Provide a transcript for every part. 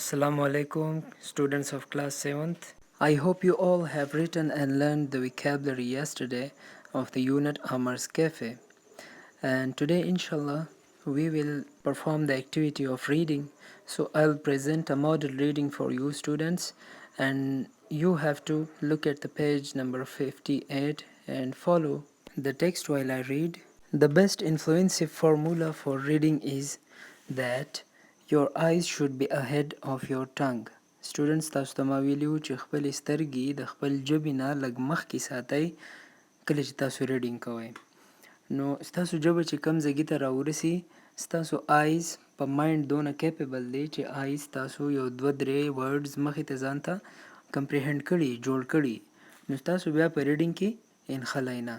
Assalamu alaikum, students of class 7th. I hope you all have written and learned the vocabulary yesterday of the unit Aamer's Cafe. And today, inshallah, we will perform the activity of reading. So I'll present a model reading for you students, and you have to look at the page number 58 and follow the text while I read. The best influensive formula for reading is that your eyes should be ahead of your tongue. Students, تاسو ته ما ویلي چې خپل سترګې د خپل ژبې نه لږ مخکې ساتئ کله چې تاسو ریډینګ کوئ. نو ستاسو ژبه چې کم ځای ته راورسي، ستاسو آیز په مایند دونه کیپیبل دی چې آیز تاسو یو دوه درې ورډز مخې ته ځان ته کمپریهنډ کړي، جوړ کړي، نو ستاسو بیا په ریډینګ کې انخلی نه.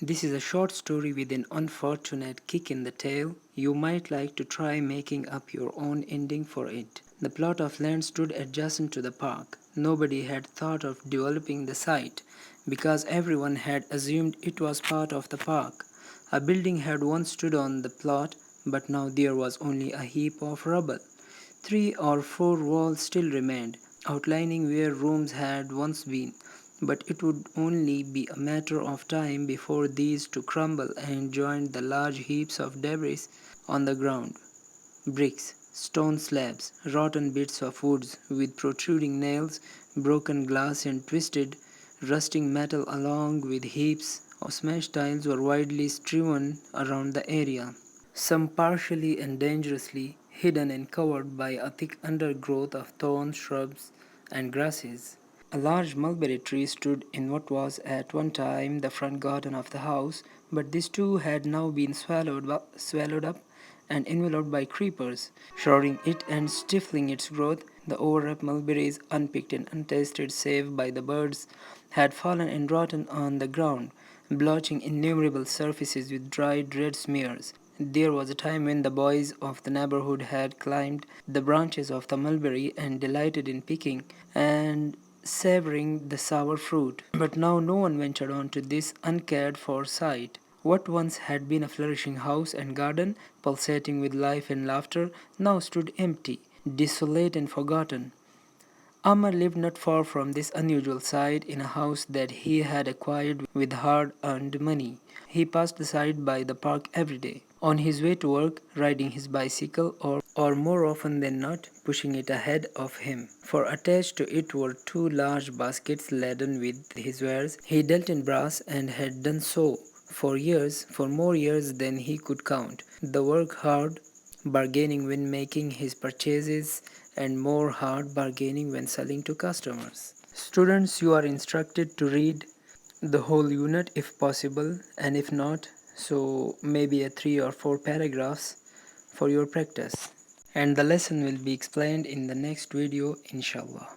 This is a short story with an unfortunate kick in the tail. You might like to try making up your own ending for it. The plot of land stood adjacent to the park. Nobody had thought of developing the site because everyone had assumed it was part of the park. A building had once stood on the plot, but now there was only a heap of rubble. 3 or 4 walls still remained, outlining where rooms had once been, but it would only be a matter of time before these to crumble and join the large heaps of debris on the ground. Bricks, stone slabs, rotten bits of wood with protruding nails, broken glass and twisted, rusting metal along with heaps of smashed tiles were widely strewn around the area, some partially and dangerously hidden and covered by a thick undergrowth of thorns, shrubs, and grasses. A large mulberry tree stood in what was at one time the front garden of the house, but this too had now been swallowed up and enveloped by creepers, shrouding it and stifling its growth. The overripe mulberries, unpicked and untasted save by the birds, had fallen and rotten on the ground, blotching innumerable surfaces with dried red smears. There was a time when the boys of the neighborhood had climbed the branches of the mulberry and delighted in picking and savoring the sour fruit. But now no one ventured on to this uncared for site. What once had been a flourishing house and garden, pulsating with life and laughter, now stood empty, desolate and forgotten. Aamer lived not far from this unusual site in a house that he had acquired with hard-earned money. He passed the site by the park every day, on his way to work, riding his bicycle or more often than not, pushing it ahead of him, for attached to it were 2 large baskets laden with his wares. He dealt in brass and had done so for years, for more years than he could count. The work hard, bargaining when making his purchases, and more hard bargaining when selling to customers. Students, you are instructed to read the whole unit if possible, and if not, so maybe a 3 or 4 paragraphs for your practice. And the lesson will be explained in the next video, inshallah.